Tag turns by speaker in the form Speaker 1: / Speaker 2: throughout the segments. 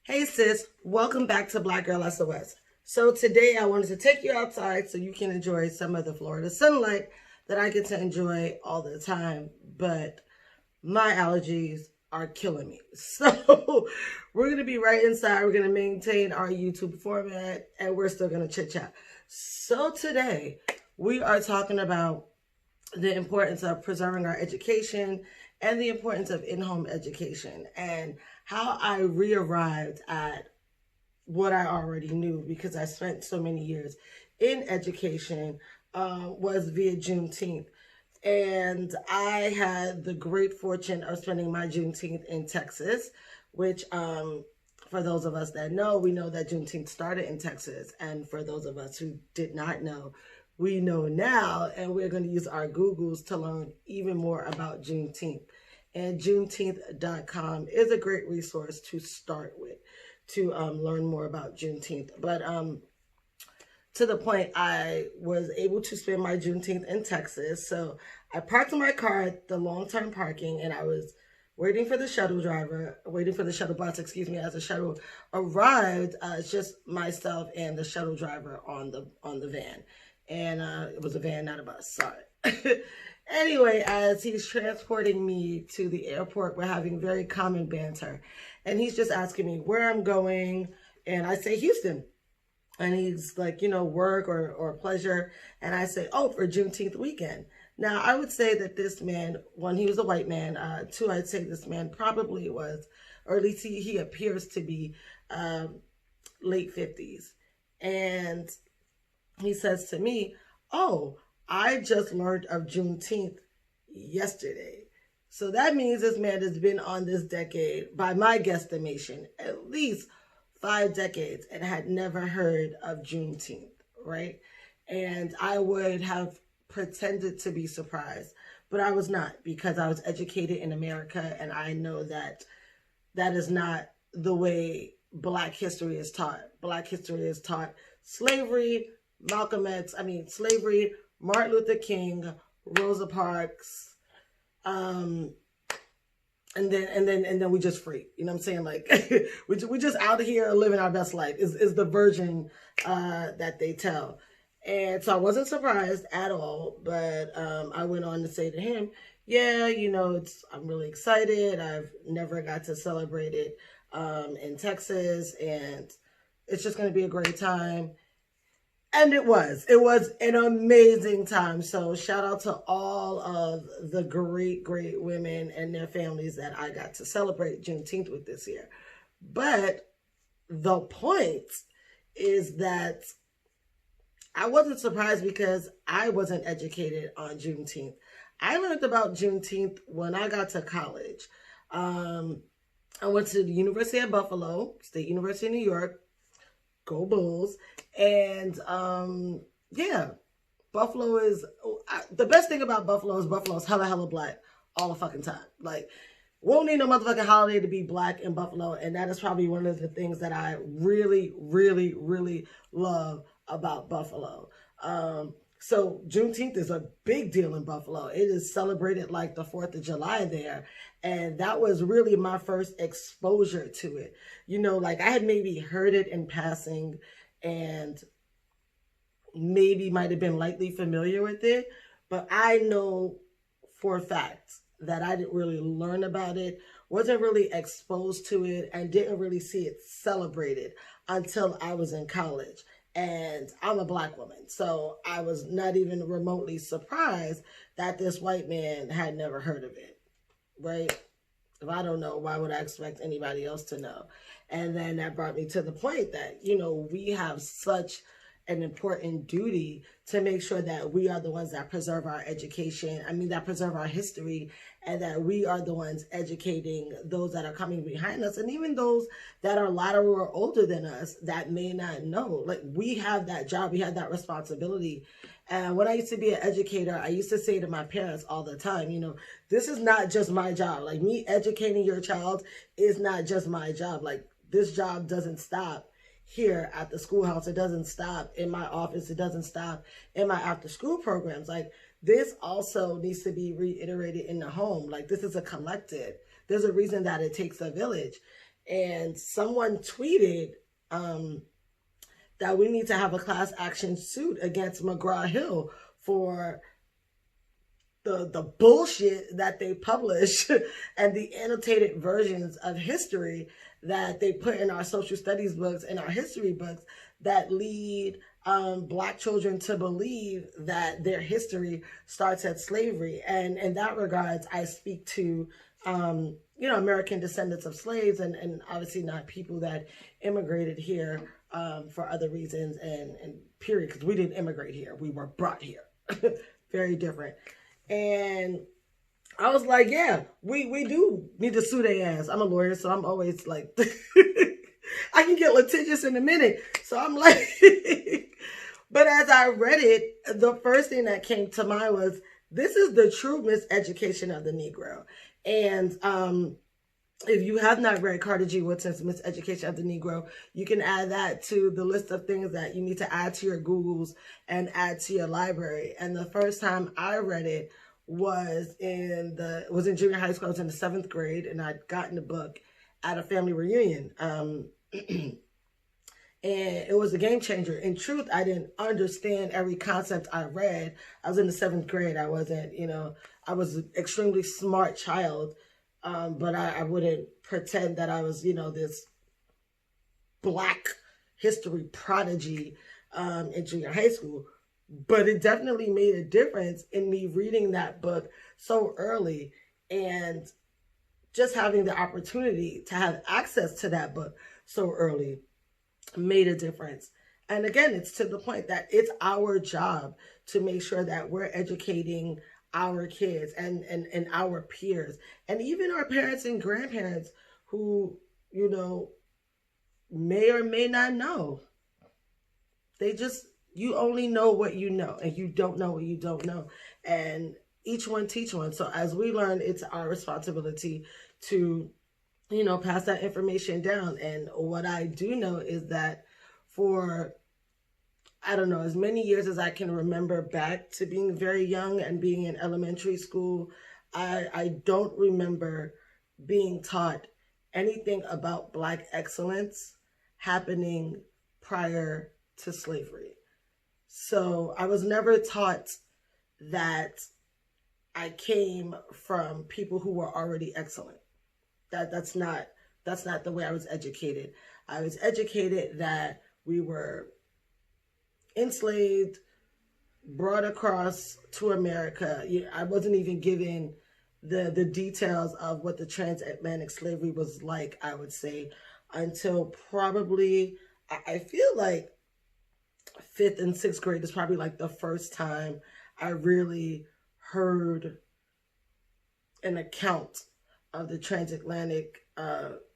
Speaker 1: Hey sis, welcome back to Black Girl SOS. So today I wanted to take you outside so you can enjoy some of the Florida sunlight that I get to enjoy all the time, but my allergies are killing me. So we're going to be right inside. We're going to maintain our YouTube format and we're still going to chit chat. So today we are talking about the importance of preserving our education and the importance of in-home education and how I re-arrived at what I already knew because I spent so many years in education was via Juneteenth. And I had the great fortune of spending my Juneteenth in Texas, which for those of us that know, we know that Juneteenth started in Texas. And for those of us who did not know, we know now, and we're going to use our Googles to learn even more about Juneteenth. And Juneteenth.com is a great resource to start with to learn more about Juneteenth. But to the point, I was able to spend my Juneteenth in Texas. So I parked my car at the long-term parking, and I was waiting for the shuttle bus, as the shuttle arrived. It's just myself and the shuttle driver on the van. And it was a van, not a bus, sorry. Anyway, as he's transporting me to the airport, we're having very common banter. And he's just asking me where I'm going. And I say, Houston. And he's like, work or pleasure. And I say, oh, for Juneteenth weekend. Now, I would say that this man, one, he was a white man. Two, I'd say this man probably was, or at least he appears to be late 50s. And he says to me, oh, I just learned of Juneteenth yesterday. So that means this man has been on this decade, by my guesstimation, at least 5 decades and had never heard of Juneteenth, right? And I would have pretended to be surprised, but I was not, because I was educated in America and I know that that is not the way Black history is taught. Black history is taught slavery, slavery, Martin Luther King, Rosa Parks, and then we just free. You know what I'm saying? Like we just out here living our best life is the version that they tell. And so I wasn't surprised at all, but I went on to say to him, yeah, I'm really excited. I've never got to celebrate it in Texas, and it's just going to be a great time. And it was an amazing time. So shout out to all of the great, great women and their families that I got to celebrate Juneteenth with this year. But the point is that I wasn't surprised because I wasn't educated on Juneteenth. I learned about Juneteenth when I got to college. I went to the University of Buffalo, State University of New York. Go Bulls. And yeah, Buffalo is, the best thing about Buffalo is hella Black all the fucking time. Like, won't need no motherfucking holiday to be Black in Buffalo. And that is probably one of the things that I really, really, really love about Buffalo. So Juneteenth is a big deal in Buffalo. It is celebrated like the 4th of July there. And that was really my first exposure to it. Like I had maybe heard it in passing and maybe might have been lightly familiar with it. But I know for a fact that I didn't really learn about it, wasn't really exposed to it, and didn't really see it celebrated until I was in college. And I'm a Black woman, so I was not even remotely surprised that this white man had never heard of it, right? If I don't know, why would I expect anybody else to know? And then that brought me to the point that, we have such an important duty to make sure that we are the ones that preserve our education. That preserve our history, and that we are the ones educating those that are coming behind us, and even those that are lateral or older than us that may not know. Like, we have that job, we have that responsibility. And when I used to be an educator, I used to say to my parents all the time, this is not just my job. Like, me educating your child is not just my job. Like, this job doesn't stop here at the schoolhouse. It doesn't stop in my office. It doesn't stop in my after school programs. Like, this also needs to be reiterated in the home. Like, this is a collective. There's a reason that it takes a village. And someone tweeted that we need to have a class action suit against McGraw-Hill for the bullshit that they publish and the annotated versions of history that they put in our social studies books and our history books that lead Black children to believe that their history starts at slavery. And in that regards, I speak to, American descendants of slaves and obviously not people that immigrated here for other reasons and period, because we didn't immigrate here. We were brought here. Very different. And I was like, yeah, we do need to sue their ass. I'm a lawyer, so I'm always like, I can get litigious in a minute. So I'm like, but as I read it, the first thing that came to mind was, this is the true miseducation of the Negro. And if you have not read Carter G. Woodson's Miseducation of the Negro, you can add that to the list of things that you need to add to your Googles and add to your library. And the first time I read it was in junior high school. I was in the 7th grade, and I'd gotten the book at a family reunion. And it was a game changer. In truth, I didn't understand every concept I read. I was in the 7th grade. I wasn't, I was an extremely smart child. But I wouldn't pretend that I was, this Black history prodigy in junior high school. But it definitely made a difference in me reading that book so early, and just having the opportunity to have access to that book so early made a difference. And again, it's to the point that it's our job to make sure that we're educating our kids and our peers, and even our parents and grandparents who, may or may not know. You only know what you know, and you don't know what you don't know. And each one teach one. So as we learn, it's our responsibility to, pass that information down. And what I do know is that for, I don't know, as many years as I can remember back to being very young and being in elementary school, I don't remember being taught anything about Black excellence happening prior to slavery. So I was never taught that I came from people who were already excellent. That's not the way I was educated. I was educated that we were enslaved, brought across to America. I wasn't even given the details of what the transatlantic slavery was like, I would say, until probably, I feel like 5th and 6th grade is probably like the first time I really heard an account of the transatlantic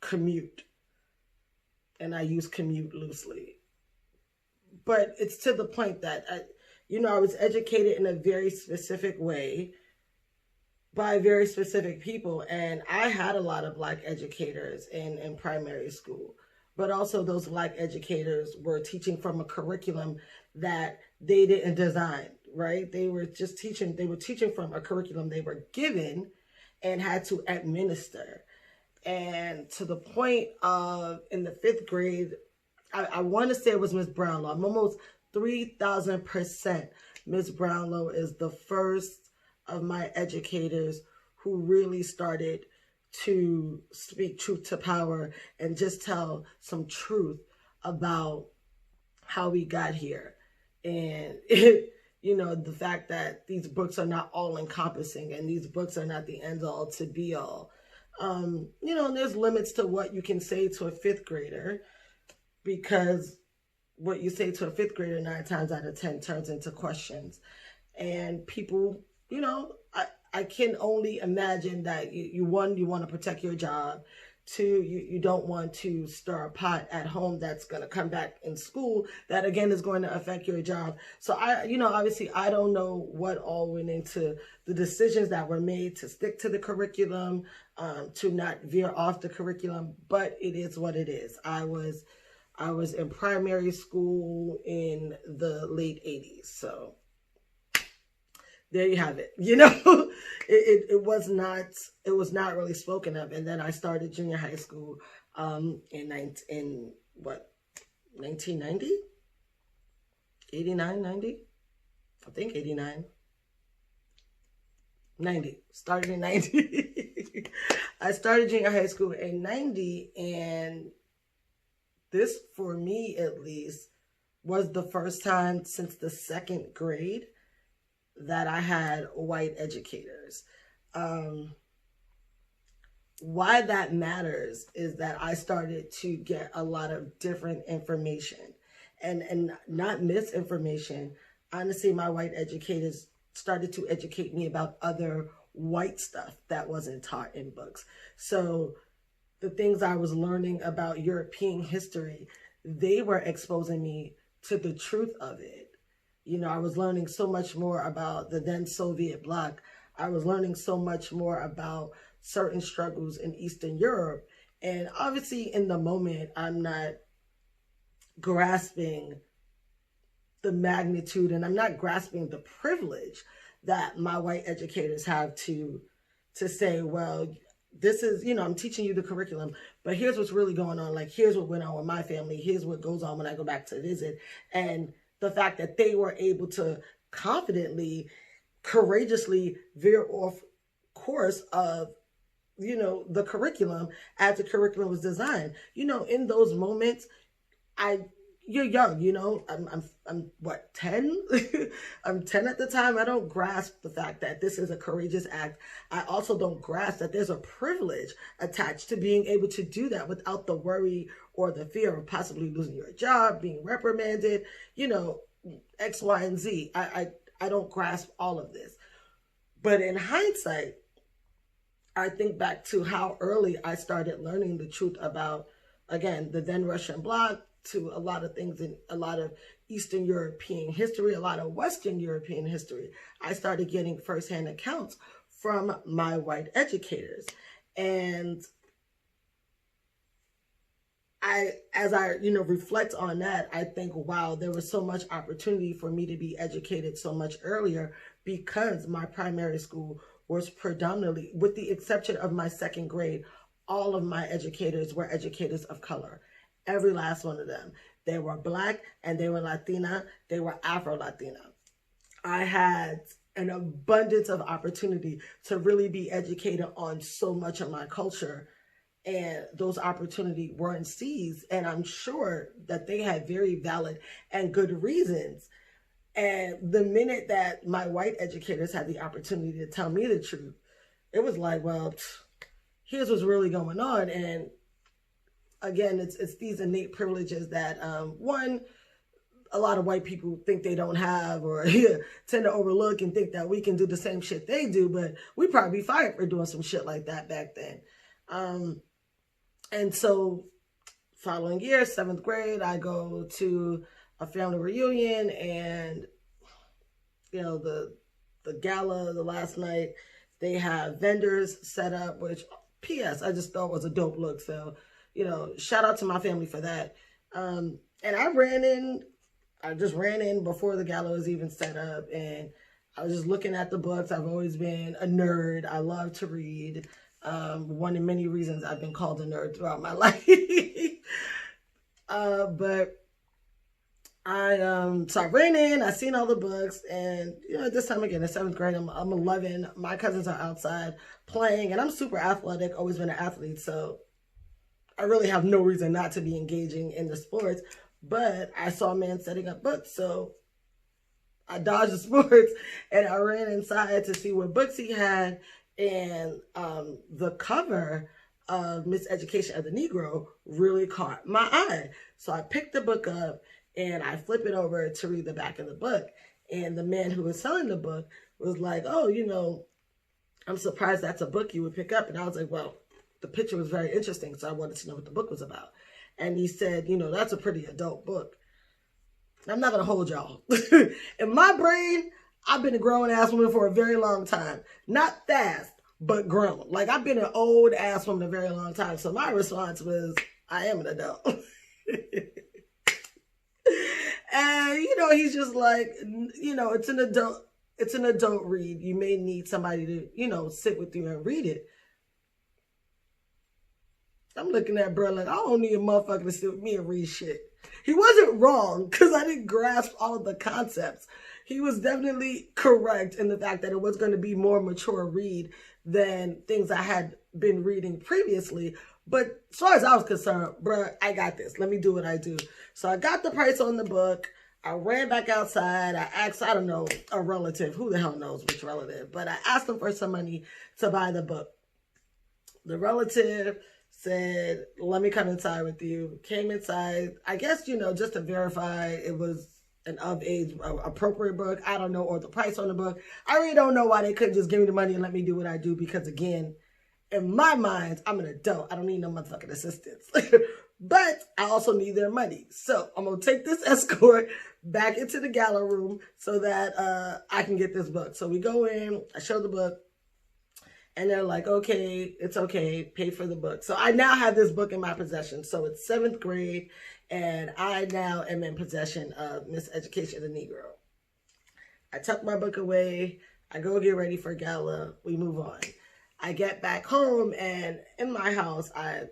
Speaker 1: commute. And I use commute loosely. But it's to the point that, I was educated in a very specific way by very specific people. And I had a lot of Black educators in primary school. But also those Black educators were teaching from a curriculum that they didn't design, right? They were teaching from a curriculum they were given and had to administer. And to the point of, in the 5th grade, I want to say it was Miss Brownlow. I'm almost 3,000% Miss Brownlow is the first of my educators who really started to speak truth to power and just tell some truth about how we got here. And the fact that these books are not all encompassing, and these books are not the end all to be all. And there's limits to what you can say to a 5th grader, because what you say to a 5th grader 9 times out of 10 turns into questions. And people, I can only imagine that you want to protect your job. 2, you don't want to stir a pot at home that's going to come back in school that again is going to affect your job. So obviously I don't know what all went into the decisions that were made to stick to the curriculum, to not veer off the curriculum, but it is what it is. I was in primary school in the late 80s. So there you have it. It was not really spoken of. And then I started junior high school in what, 1990, 89, 90, I think 89, 90, started in 90. I started junior high school in 90, and this, for me at least, was the first time since the second grade that I had white educators. Why that matters is that I started to get a lot of different information and not misinformation. Honestly, my white educators started to educate me about other white stuff that wasn't taught in books. So the things I was learning about European history, they were exposing me to the truth of it. You know, I was learning so much more about the then Soviet bloc. I was learning so much more about certain struggles in Eastern Europe. And obviously in the moment, I'm not grasping the magnitude, and I'm not grasping the privilege that my white educators have to say, well, this is, you know, I'm teaching you the curriculum, but here's what's really going on. Like, here's what went on with my family. Here's what goes on when I go back to visit. And the fact that they were able to confidently, courageously veer off course of, you know, the curriculum as the curriculum was designed. You know, in those moments, you're young, you know, I'm what, 10? I'm 10 at the time. I don't grasp the fact that this is a courageous act. I also don't grasp that there's a privilege attached to being able to do that without the worry or the fear of possibly losing your job, being reprimanded, you know, X, Y, and Z. I don't grasp all of this. But in hindsight, I think back to how early I started learning the truth about, again, the then Russian bloc, to a lot of things in a lot of Eastern European history, a lot of Western European history. I started getting firsthand accounts from my white educators. And as I, you know, reflect on that, I think, wow, there was so much opportunity for me to be educated so much earlier, because my primary school was predominantly, with the exception of my second grade, all of my educators were educators of color. Every last one of them. They were Black and they were Latina. They were Afro-Latina. I had an abundance of opportunity to really be educated on so much of my culture, and those opportunities weren't seized. And I'm sure that they had very valid and good reasons. And the minute that my white educators had the opportunity to tell me the truth, it was like, well, here's what's really going on. And again, it's these innate privileges that, one, a lot of white people think they don't have, or tend to overlook and think that we can do the same shit they do, but we probably be fired for doing some shit like that back then. And so following year, 7th grade, I go to a family reunion, and, you know, the gala, the last night, they have vendors set up, which, P.S., I just thought was a dope look. So, you know, shout out to my family for that. And I just ran in before the gala was even set up, and I was just looking at the books. I've always been a nerd. I love to read. One of many reasons I've been called a nerd throughout my life. But so I ran in, I seen all the books, and, you know, this time again, in 7th grade, I'm 11. My cousins are outside playing, and I'm super athletic, always been an athlete, so I really have no reason not to be engaging in the sports. But I saw a man setting up books, so I dodged the sports and I ran inside to see what books he had. And the cover of Miseducation of the Negro really caught my eye. So I picked the book up and I flip it over to read the back of the book. And the man who was selling the book was like, oh, you know, I'm surprised that's a book you would pick up. And I was like, well, the picture was very interesting, so I wanted to know what the book was about. And he said, you know, that's a pretty adult book. I'm not going to hold y'all. In my brain, I've been a grown-ass woman for a very long time. Not fast, but grown. Like, I've been an old-ass woman a very long time. So my response was, I am an adult. And, you know, he's just like, you know, it's an adult read. You may need somebody to, you know, sit with you and read it. I'm looking at bro like, I don't need a motherfucker to sit with me and read shit. He wasn't wrong because I didn't grasp all of the concepts. He was definitely correct in the fact that it was going to be more mature read than things I had been reading previously. But as far as I was concerned, bruh, I got this. Let me do what I do. So I got the price on the book. I ran back outside. I asked, I don't know, a relative. Who the hell knows which relative? But I asked them for some money to buy the book. The relative said, let me come inside with you. Came inside, I guess, just to verify it was an of-age appropriate book. I don't know, or the price on the book. I really don't know why they couldn't just give me the money and let me do what I do because, again, in my mind, I'm an adult. I don't need no motherfucking assistance. But I also need their money. So I'm going to take this escort back into the gala room so that I can get this book. So we go in, I show the book. And they're like, okay, it's okay, pay for the book. So I now have this book in my possession. So it's 7th grade, and I now am in possession of Miss Education of the Negro. I tuck my book away. I go get ready for gala. We move on. I get back home, and in my house, I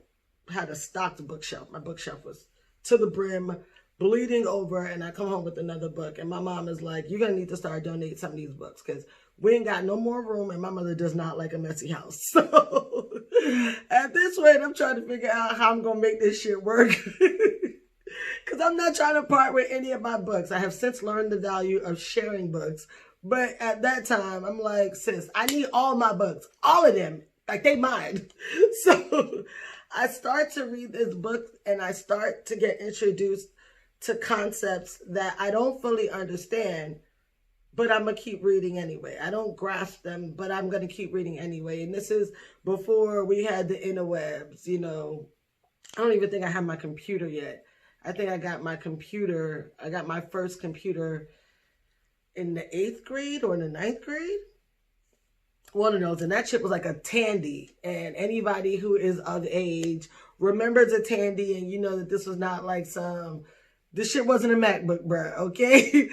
Speaker 1: had a stocked bookshelf. My bookshelf was to the brim, bleeding over, and I come home with another book. And my mom is like, you're going to need to start donating some of these books because we ain't got no more room, and my mother does not like a messy house. So at this point, I'm trying to figure out how I'm going to make this shit work. Because I'm not trying to part with any of my books. I have since learned the value of sharing books. But at that time, I'm like, sis, I need all my books. All of them. Like, they mine. So I start to read this book, and I start to get introduced to concepts that I don't fully understand. But I'm going to keep reading anyway. I don't grasp them, but I'm going to keep reading anyway. And this is before we had the interwebs, I don't even think I have my computer yet. I think I got my first computer in the 8th grade or in the 9th grade. One of those. And that shit was like a Tandy. And anybody who is of age remembers a Tandy, and you know that this was not like this shit wasn't a MacBook, bruh, okay?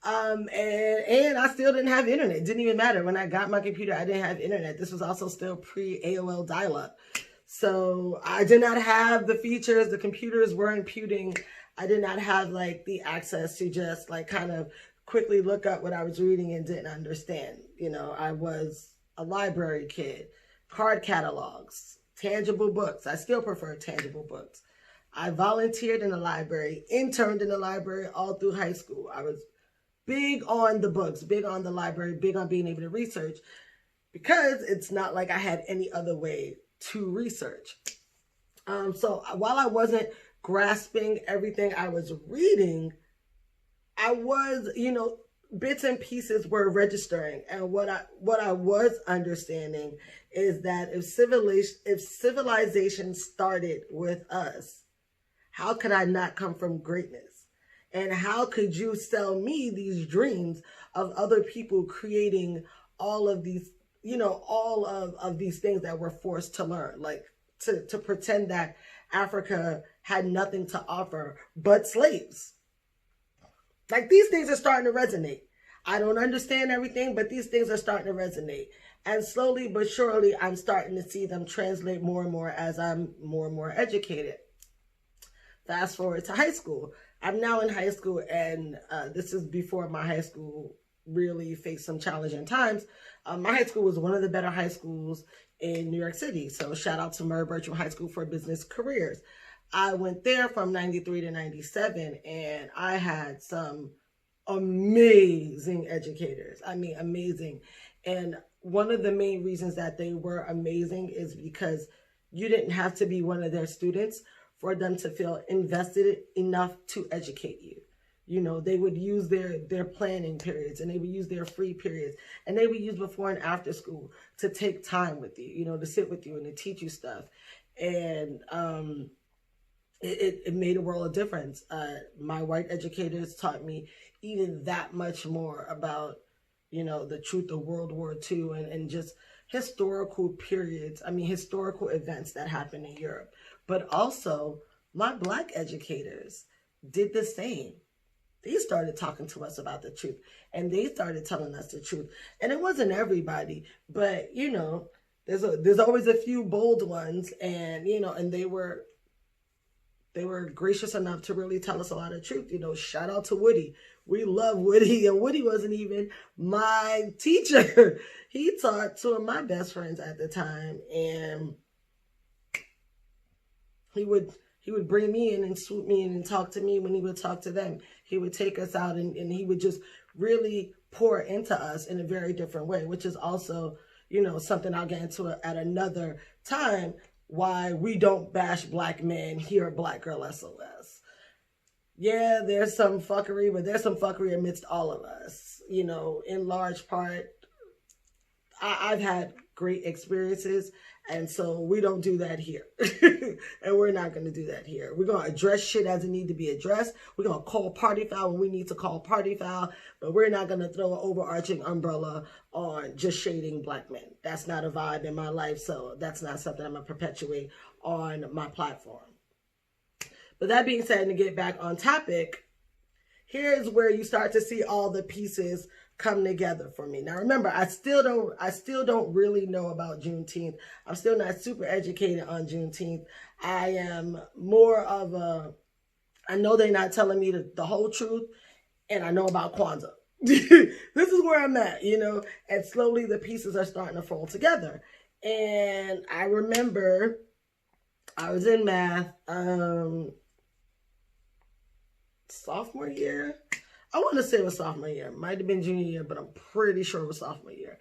Speaker 1: And I still didn't have internet. It didn't even matter. When I got my computer, I didn't have internet. This was also still pre-AOL dial-up. So I did not have the features. The computers weren't imputing. I did not have like the access to just like kind of quickly look up what I was reading and didn't understand. I was a library kid, card catalogs, tangible books. I still prefer tangible books. I volunteered in the library, interned in the library all through high school. I was big on the books, big on the library, big on being able to research because it's not like I had any other way to research. So while I wasn't grasping everything I was reading, I was, bits and pieces were registering. And what I was understanding is that if civilization started with us, how could I not come from greatness? And how could you sell me these dreams of other people creating all of these, all of these things that we're forced to learn, like to pretend that Africa had nothing to offer but slaves. Like, these things are starting to resonate. I don't understand everything, but these things are starting to resonate. And slowly but surely, I'm starting to see them translate more and more as I'm more and more educated. Fast forward to high school. I'm now in high school, and this is before my high school really faced some challenging times. My high school was one of the better high schools in New York City. So shout out to Murray Bertram High School for Business Careers. I went there from 93 to 97, and I had some amazing educators. I mean, amazing. And one of the main reasons that they were amazing is because you didn't have to be one of their students for them to feel invested enough to educate you. They would use their planning periods, and they would use their free periods, and they would use before and after school to take time with you, to sit with you and to teach you stuff. And it made a world of difference. My white educators taught me even that much more about, the truth of World War II and just historical periods. I mean, historical events that happened in Europe. But also, my Black educators did the same. They started talking to us about the truth, and they started telling us the truth. And it wasn't everybody, but, There's always a few bold ones, and and they were gracious enough to really tell us a lot of truth. Shout out to Woody. We love Woody, and Woody wasn't even my teacher. He taught two of my best friends at the time, and he would bring me in and swoop me in and talk to me when he would talk to them. He would take us out, and he would just really pour into us in a very different way, which is also, something I'll get into at another time, why we don't bash black men here at Black Girl SOS. Yeah, there's some fuckery, but there's some fuckery amidst all of us. In large part, I've had great experiences, and so we don't do that here. And we're not going to do that here. We're going to address shit as it need to be addressed. We're going to call party foul when we need to call party foul, but we're not going to throw an overarching umbrella on just shading black men. That's not a vibe in my life, so that's not something I'm going to perpetuate on my platform. But that being said, and to get back on topic, here's where you start to see all the pieces come together for me. Now, remember, I still don't really know about Juneteenth. I'm still not super educated on Juneteenth. I am more of I know they're not telling me the whole truth, and I know about Kwanzaa. This is where I'm at, and slowly the pieces are starting to fall together. And I remember I was in math, sophomore year. I want to say it was sophomore year. Might have been junior year, but I'm pretty sure it was sophomore year.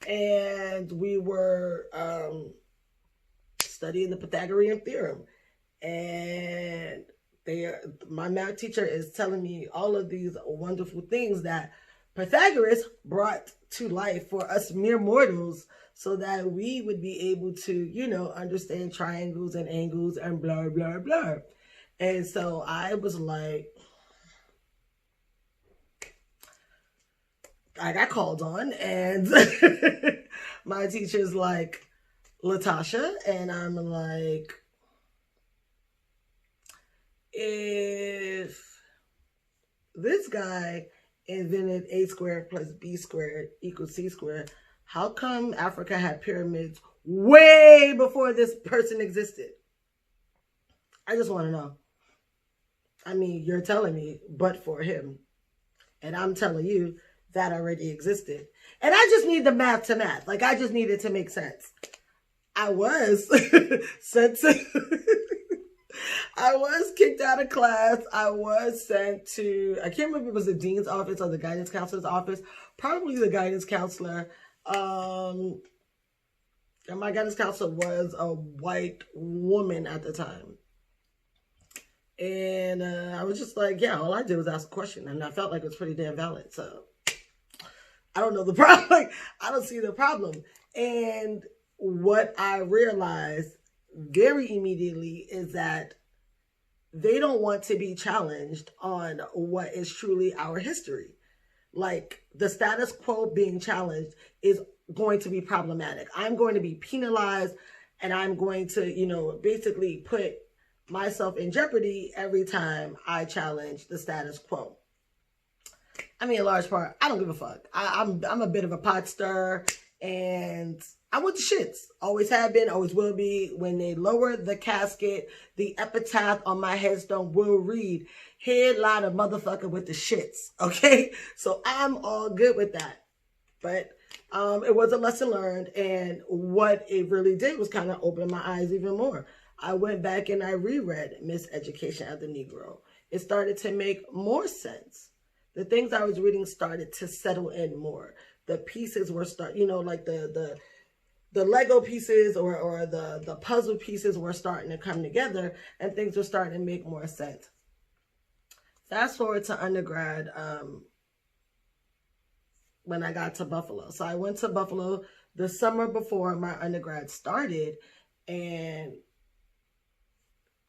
Speaker 1: And we were studying the Pythagorean theorem. And my math teacher is telling me all of these wonderful things that Pythagoras brought to life for us mere mortals, so that we would be able to, understand triangles and angles and blah, blah, blah. And so I was like, I got called on, and my teacher's like, Latasha, and I'm like, if this guy invented a squared plus b squared equals c squared, how come Africa had pyramids way before this person existed? I just want to know. I mean, you're telling me, but for him. And I'm telling you, that already existed. And I just need the math to math. Like, I just need it to make sense. I was sent to, I was kicked out of class. I was sent to, I can't remember if it was the dean's office or the guidance counselor's office. Probably the guidance counselor. And my guidance counselor was a white woman at the time. And I was just like, yeah, all I did was ask a question. And I felt like it was pretty damn valid. So I don't know the problem. Like, I don't see the problem. And what I realized very immediately is that they don't want to be challenged on what is truly our history. Like, the status quo being challenged is going to be problematic. I'm going to be penalized, and I'm going to, basically put myself in jeopardy every time I challenge the status quo. I mean, in large part, I don't give a fuck. I'm a bit of a pot stirrer, and I want the shits. Always have been, always will be. When they lower the casket, the epitaph on my headstone will read, headline a motherfucker with the shits. Okay? So I'm all good with that. But it was a lesson learned, and what it really did was kind of open my eyes even more. I went back and I reread Miseducation of the Negro. It started to make more sense. The things I was reading started to settle in more. The pieces were like the Lego pieces or the puzzle pieces were starting to come together, and things were starting to make more sense. Fast forward to undergrad, when I got to Buffalo. So I went to Buffalo the summer before my undergrad started, and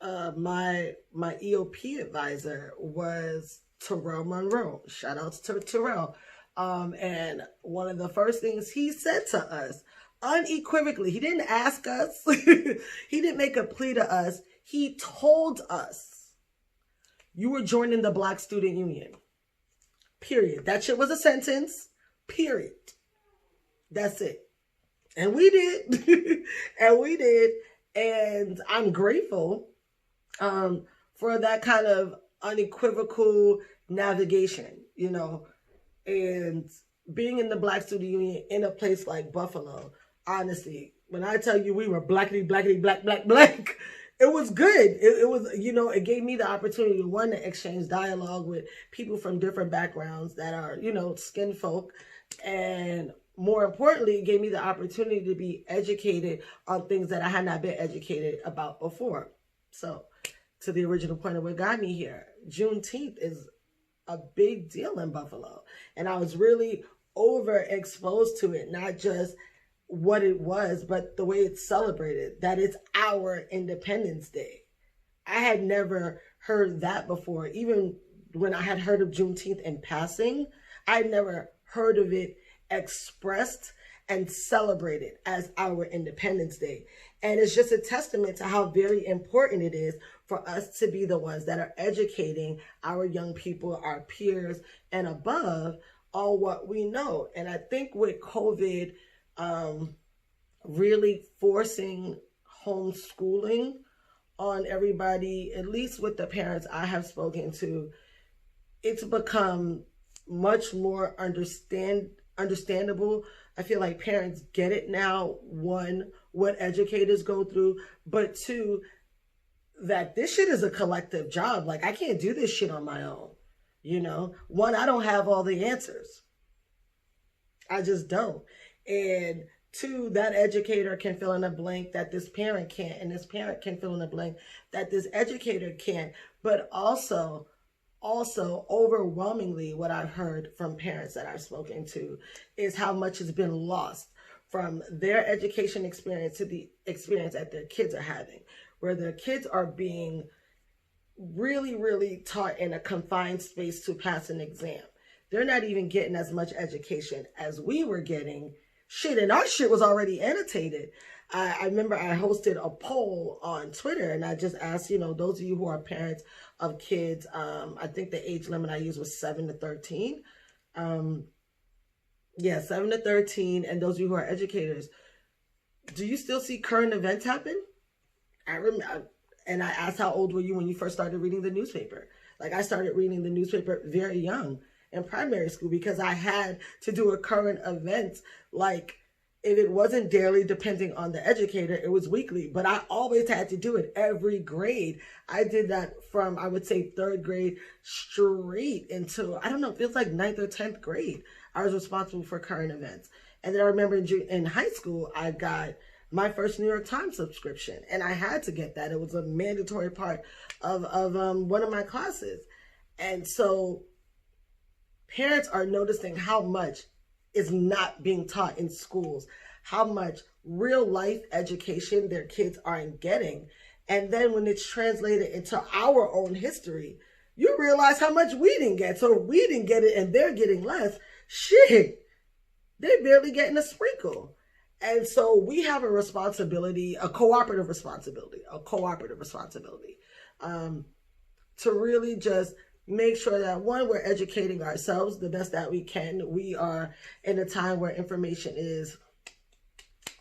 Speaker 1: my EOP advisor was Terrell Monroe. Shout out to Terrell. And one of the first things he said to us, unequivocally, he didn't ask us, he didn't make a plea to us, he told us, you were joining the Black Student Union. Period. That shit was a sentence. Period. That's it. And we did. And we did. And I'm grateful for that kind of unequivocal navigation, and being in the Black Student Union in a place like Buffalo. Honestly, when I tell you we were blackity, blackity, black, black, black, it was good. It was, it gave me the opportunity to, one, to exchange dialogue with people from different backgrounds that are, skin folk. And more importantly, it gave me the opportunity to be educated on things that I had not been educated about before. So, to the original point of what got me here, Juneteenth is a big deal in Buffalo. And I was really overexposed to it, not just what it was, but the way it's celebrated, that it's our Independence Day. I had never heard that before. Even when I had heard of Juneteenth in passing, I had never heard of it expressed and celebrated as our Independence Day. And it's just a testament to how very important it is for us to be the ones that are educating our young people, our peers, and above all what we know. And I think with COVID really forcing homeschooling on everybody, at least with the parents I have spoken to, it's become much more understandable. I feel like parents get it now, one, what educators go through, but two, that this shit is a collective job. Like, I can't do this shit on my own. One, I don't have all the answers. I just don't. And two, that educator can fill in a blank that this parent can't, and this parent can fill in a blank that this educator can't. But also overwhelmingly, what I've heard from parents that I've spoken to is how much has been lost from their education experience to the experience that their kids are having, where their kids are being really, really taught in a confined space to pass an exam. They're not even getting as much education as we were getting. Shit, and our shit was already annotated. I remember I hosted a poll on Twitter, and I just asked, those of you who are parents of kids, I think the age limit I used was 7 to 13. 7 to 13. And those of you who are educators, do you still see current events happen? I remember, and I asked, how old were you when you first started reading the newspaper? Like, I started reading the newspaper very young in primary school because I had to do a current event. Like, if it wasn't daily, depending on the educator, it was weekly. But I always had to do it every grade. I did that from, I would say, 3rd grade straight until, I don't know, it feels like 9th or 10th grade. I was responsible for current events. And then I remember in high school, I got my first New York Times subscription. And I had to get that. It was a mandatory part of one of my classes. And so parents are noticing how much is not being taught in schools, how much real life education their kids aren't getting. And then when it's translated into our own history, you realize how much we didn't get. So if we didn't get it and they're getting less, shit, they're barely getting a sprinkle. And so we have a responsibility, a cooperative responsibility, to really just make sure that, one, we're educating ourselves the best that we can. We are in a time where information is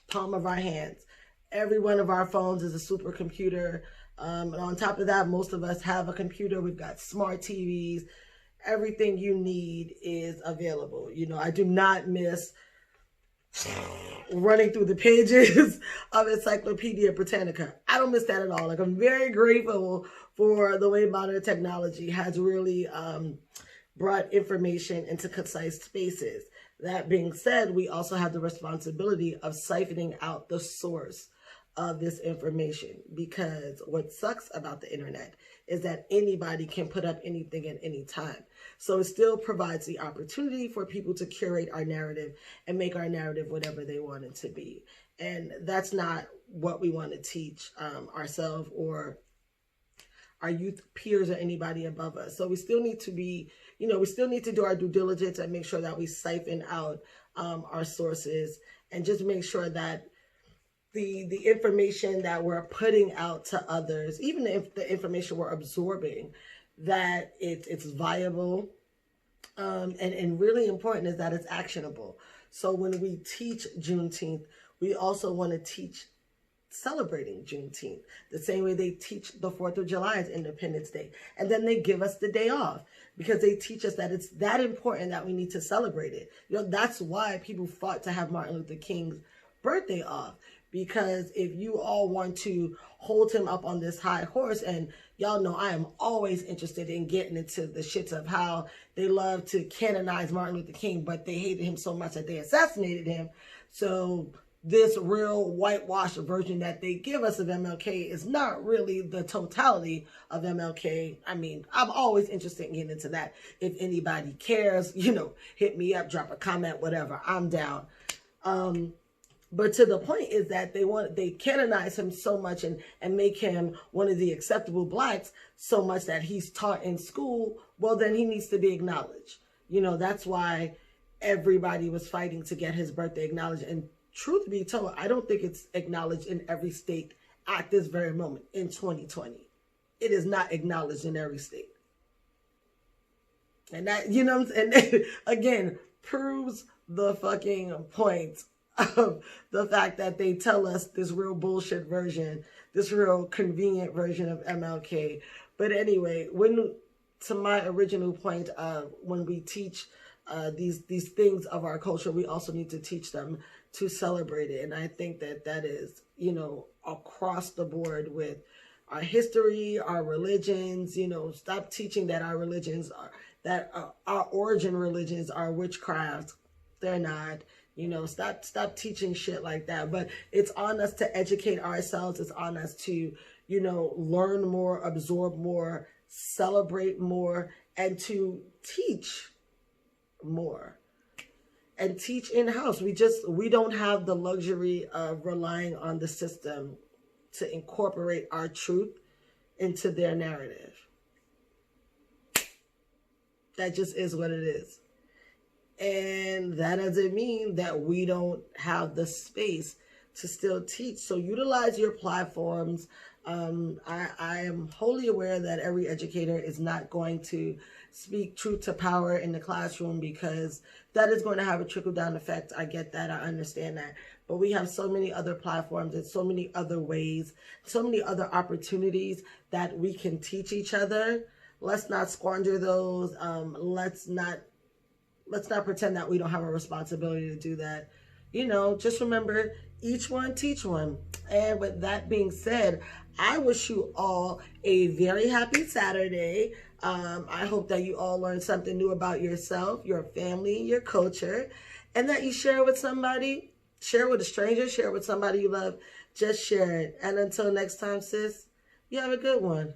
Speaker 1: palm of our hands. Every one of our phones is a supercomputer. And on top of that, most of us have a computer. We've got smart TVs. Everything you need is available. I do not miss running through the pages of Encyclopedia Britannica. I don't miss that at all. Like, I'm very grateful for the way modern technology has really brought information into concise spaces. That being said, we also have the responsibility of siphoning out the source of this information, because what sucks about the internet is that anybody can put up anything at any time. So it still provides the opportunity for people to curate our narrative and make our narrative whatever they want it to be. And that's not what we want to teach ourselves or our youth peers or anybody above us. So we still need to be, we still need to do our due diligence and make sure that we siphon out our sources and just make sure that the information that we're putting out to others, even if the information we're absorbing, that it's viable, and really important is that it's actionable. So when we teach Juneteenth, we also want to teach celebrating Juneteenth the same way they teach the 4th of July as Independence Day. And then they give us the day off because they teach us that it's that important that we need to celebrate it. You know, that's why people fought to have Martin Luther King's birthday off, because if you all want to hold him up on this high horse, and y'all know I am always interested in getting into the shits of how they love to canonize Martin Luther King, but they hated him so much that they assassinated him. So this real whitewashed version that they give us of MLK is not really the totality of MLK. I mean, I'm always interested in getting into that. If anybody cares, you know, hit me up, drop a comment, whatever. I'm down. But to the point is that they canonize him so much and make him one of the acceptable blacks so much that he's taught in school. Well, then he needs to be acknowledged. You know, that's why everybody was fighting to get his birthday acknowledged. And truth be told, I don't think it's acknowledged in every state at this very moment in 2020. It is not acknowledged in every state. And that, you know, and again, proves the fucking point of the fact that they tell us this real bullshit version, this real convenient version of MLK. But anyway, to my original point, when we teach these things of our culture, we also need to teach them to celebrate it. And I think that is, you know, across the board with our history, our religions. You know, stop teaching that our religions are, that our origin religions are witchcraft. They're not. You know, stop teaching shit like that. But it's on us to educate ourselves. It's on us to, you know, learn more, absorb more, celebrate more, and to teach more. And teach in-house. We don't have the luxury of relying on the system to incorporate our truth into their narrative. That just is what it is. And that doesn't mean that we don't have the space to still teach. So utilize your platforms. I am wholly aware that every educator is not going to speak truth to power in the classroom, because that is going to have a trickle-down effect. I get that. I understand that. But we have so many other platforms and so many other ways, so many other opportunities that we can teach each other. Let's not squander those. Let's not pretend that we don't have a responsibility to do that. You know, just remember, each one teach one. And with that being said, I wish you all a very happy Saturday. I hope that you all learned something new about yourself, your family, your culture, and that you share it with somebody, share it with a stranger, share it with somebody you love. Just share it. And until next time, sis, you have a good one.